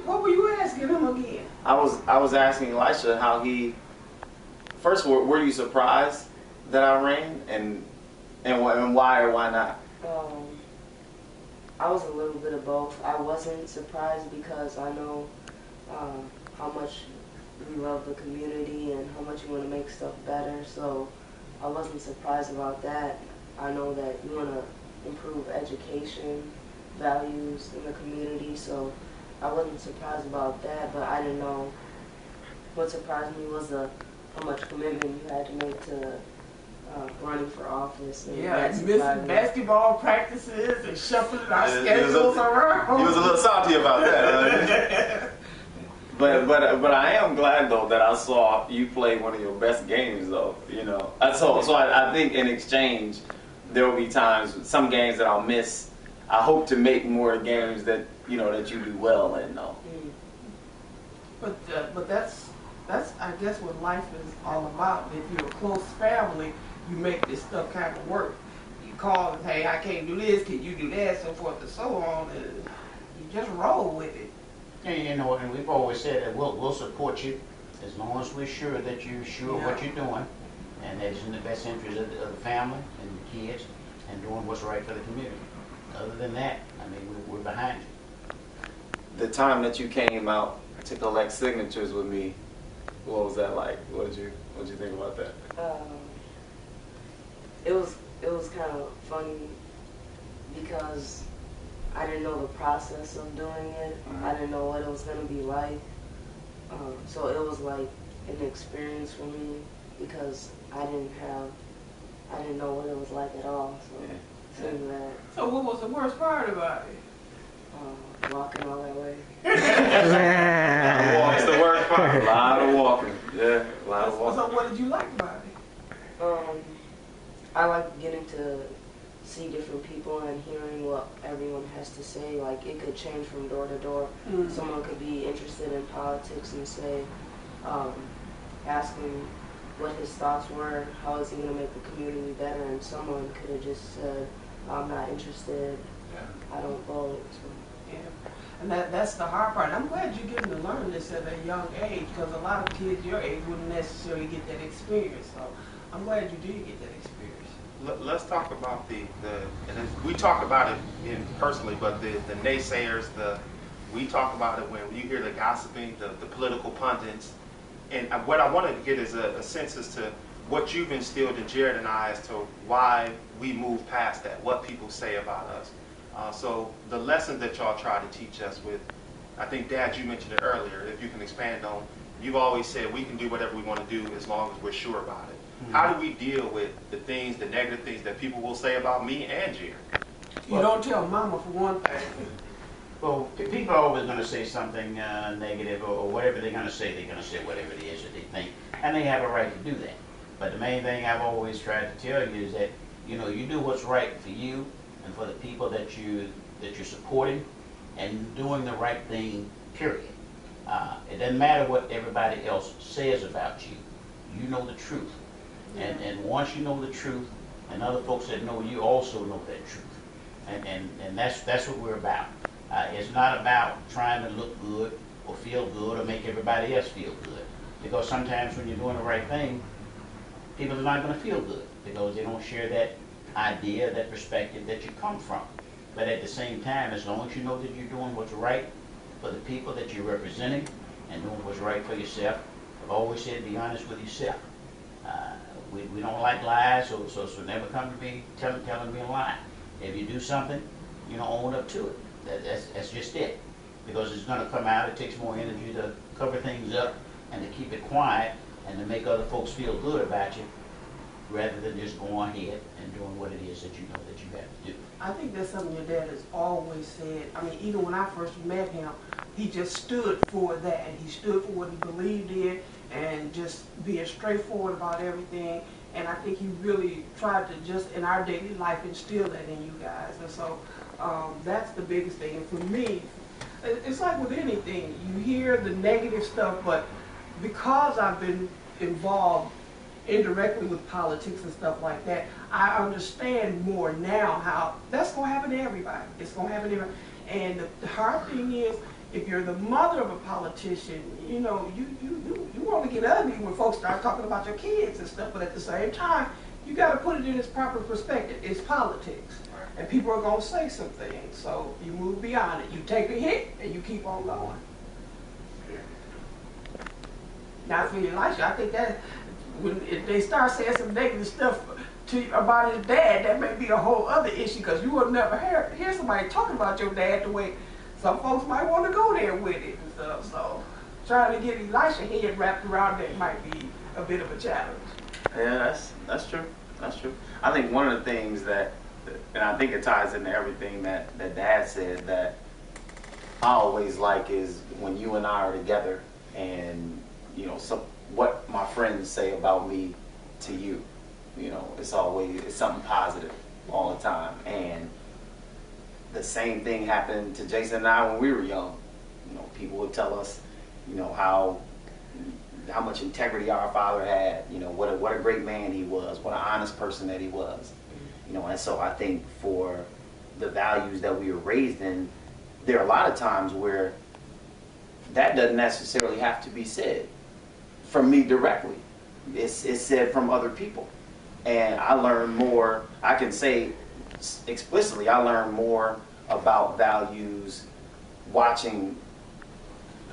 What were you asking him again? I was asking Elisha how he first were you surprised that I ran and why or why not? Um, I was a little bit of both. I wasn't surprised because I know how much we love the community and how much you want to make stuff better. So I wasn't surprised about that. I know that you want to improve education, values in the community. So I wasn't surprised about that, but I didn't know. What surprised me was how much commitment you had to make to running for office. And Yeah, and missing basketball practices and shuffling our schedules around. He was a little salty about that. But I am glad though that I saw you play one of your best games though. You know, so I think in exchange there will be times, some games that I'll miss. I hope to make more games that that you do well in though. But that's I guess what life is all about. If you're a close family, you make this stuff kind of work. You call and, hey, I can't do this, can you do that, so forth and so on, and you just roll with it. And and we've always said that we'll support you as long as we're sure that you're sure what you're doing, and that it's in the best interest of the family and the kids, and doing what's right for the community. Other than that, I mean, we're behind you. The time that you came out to collect signatures with me, what was that like? What did you think about that? It was kind of funny because I didn't know the process of doing it. I didn't know what it was gonna be like. So it was like an experience for me because I didn't know what it was like at all. So seeing that. So what was the worst part about it? Walking all that way. That's the worst part. A lot of walking. Yeah, a lot of walking. So what did you like about it? I like getting to see different people and hearing what everyone has to say. Like, it could change from door to door. Someone could be interested in politics and say, asking what his thoughts were, how is he going to make the community better, and someone could have just said, I'm not interested, I don't vote. So. Yeah, and that's the hard part. I'm glad you're getting to learn this at a young age, because a lot of kids your age wouldn't necessarily get that experience. So I'm glad you did get that experience. Let's talk about we talk about it personally, but the naysayers, we talk about it when you hear the gossiping, the political pundits, and what I wanted to get is a sense as to what you've instilled in Jared and I as to why we move past that, what people say about us. So the lesson that y'all try to teach us with, I think Dad, you mentioned it earlier, if you can expand on, you've always said we can do whatever we want to do as long as we're sure about it. How do we deal with the negative things that people will say about me and Jared? You don't tell Mama for one thing. Well, people are always going to say something negative, or whatever they're going to say whatever it is that they think, and they have a right to do that. But the main thing I've always tried to tell you is that, you do what's right for you and for the people that you're supporting, and doing the right thing, period. It doesn't matter what everybody else says about you. You know the truth. And once you know the truth, and other folks that know you also know that truth. And that's what we're about. It's not about trying to look good or feel good or make everybody else feel good. Because sometimes when you're doing the right thing, people are not going to feel good because they don't share that idea, that perspective that you come from. But at the same time, as long as you know that you're doing what's right for the people that you're representing and doing what's right for yourself, I've always said be honest with yourself. We don't like lies, so never come to me telling me a lie. If you do something, own up to it. That's just it. Because it's going to come out. It takes more energy to cover things up and to keep it quiet and to make other folks feel good about you, rather than just going ahead and doing what it is that you know that you have to do. I think that's something your dad has always said. I mean, even when I first met him, he just stood for that, and he stood for what he believed in, and just being straightforward about everything. And I think he really tried to just, in our daily life, instill that in you guys. And so that's the biggest thing. And for me, it's like with anything. You hear the negative stuff, but because I've been involved indirectly with politics and stuff like that, I understand more now how that's going to happen to everybody. It's going to happen to everybody. And the hard thing is, if you're the mother of a politician, you know, you want to get ugly when folks start talking about your kids and stuff, but at the same time, you got to put it in its proper perspective. It's politics, and people are going to say some things, so you move beyond it. You take a hit, and you keep on going. Now for Elisha, I think that if they start saying some negative stuff about his dad, that may be a whole other issue, because you will never hear somebody talking about your dad the way some folks might want to go there with it and stuff. So trying to get Elisha head wrapped around that might be a bit of a challenge. Yeah, that's true. That's true. I think one of the things that, and I think it ties into everything that Dad said, that I always like is when you and I are together, and you know, what my friends say about me to you. You know, it's something positive all the time. And the same thing happened to Jason and I when we were young. You know, people would tell us, you know, how much integrity our father had. You know, what a great man he was, what an honest person that he was. You know, and so I think for the values that we were raised in, there are a lot of times where that doesn't necessarily have to be said from me directly. It's said from other people. And I learn more, I can say explicitly, I learn more about values watching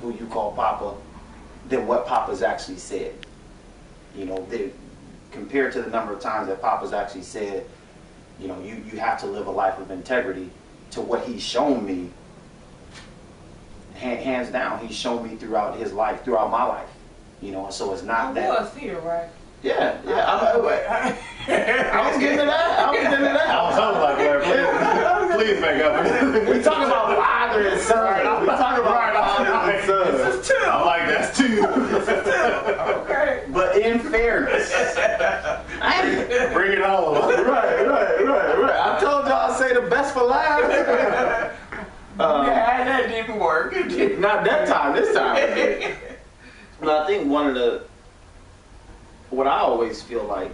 who you call Papa than what Papa's actually said. You know, compared to the number of times that Papa's actually said, you know, you have to live a life of integrity, to what he's shown me, hands down, he's shown me throughout his life, throughout my life. You know, so it's not that. I was here, right? Yeah. I was getting to that. I was like, please make up. We talking about father and son. We talking about father and son. This is two. I'm like, that's two. Okay. But in fairness, Bring it on. right. I told y'all I say the best for last. Yeah, that didn't work. Not that time. This time. But I think what I always feel like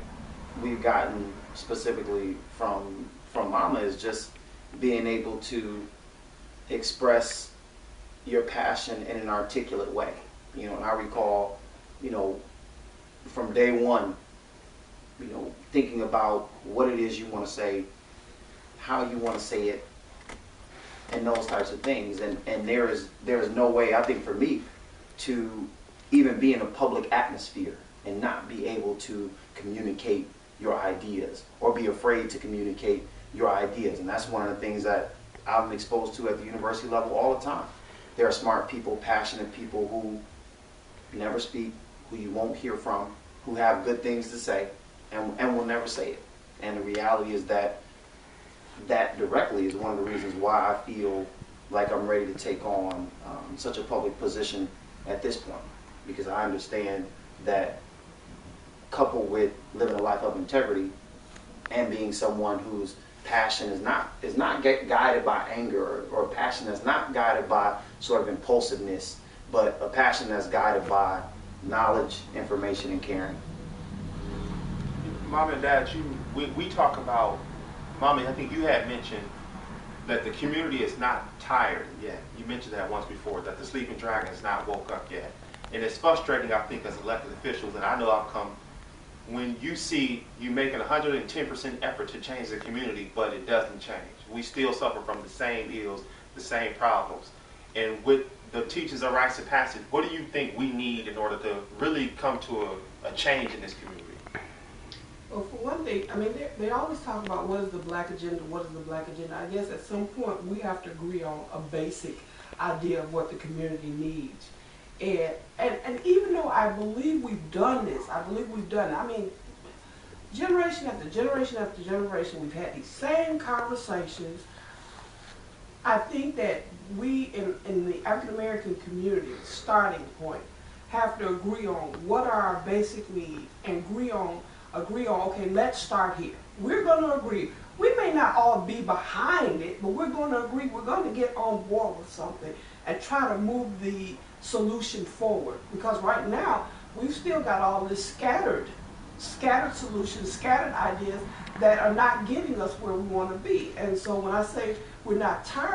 we've gotten specifically from Mama is just being able to express your passion in an articulate way. You know, and I recall, you know, from day one, you know, thinking about what it is you want to say, how you want to say it, and those types of things. And there is no way, I think, for me to even be in a public atmosphere and not be able to communicate your ideas, or be afraid to communicate your ideas. And that's one of the things that I'm exposed to at the university level all the time. There are smart people, passionate people who never speak, who you won't hear from, who have good things to say, and will never say it. And the reality is that directly is one of the reasons why I feel like I'm ready to take on such a public position at this point, because I understand that, coupled with living a life of integrity and being someone whose passion is not guided by anger, or passion that's not guided by sort of impulsiveness, but a passion that's guided by knowledge, information, and caring. Mom and Dad, we talk about, Mommy, I think you had mentioned that the community is not tired yet. You mentioned that once before, that the sleeping dragon has not woke up yet. And it's frustrating, I think, as elected officials, and I know I've come, when you see you making 110% effort to change the community, but it doesn't change. We still suffer from the same ills, the same problems. And with the Teachers of Rites of Passage, what do you think we need in order to really come to a change in this community? Well, for one thing, I mean, they always talk about what is the black agenda, what is the black agenda. I guess at some point we have to agree on a basic idea of what the community needs. And even though I believe we've done this, I mean, generation after generation after generation, we've had these same conversations. I think that we in the African American community, starting point, have to agree on what are our basic needs, and agree on, okay, let's start here. We're going to agree. We may not all be behind it, but we're going to agree. We're going to get on board with something and try to move the solution forward. Because right now, we've still got all this scattered solutions, scattered ideas that are not getting us where we want to be. And so when I say we're not tired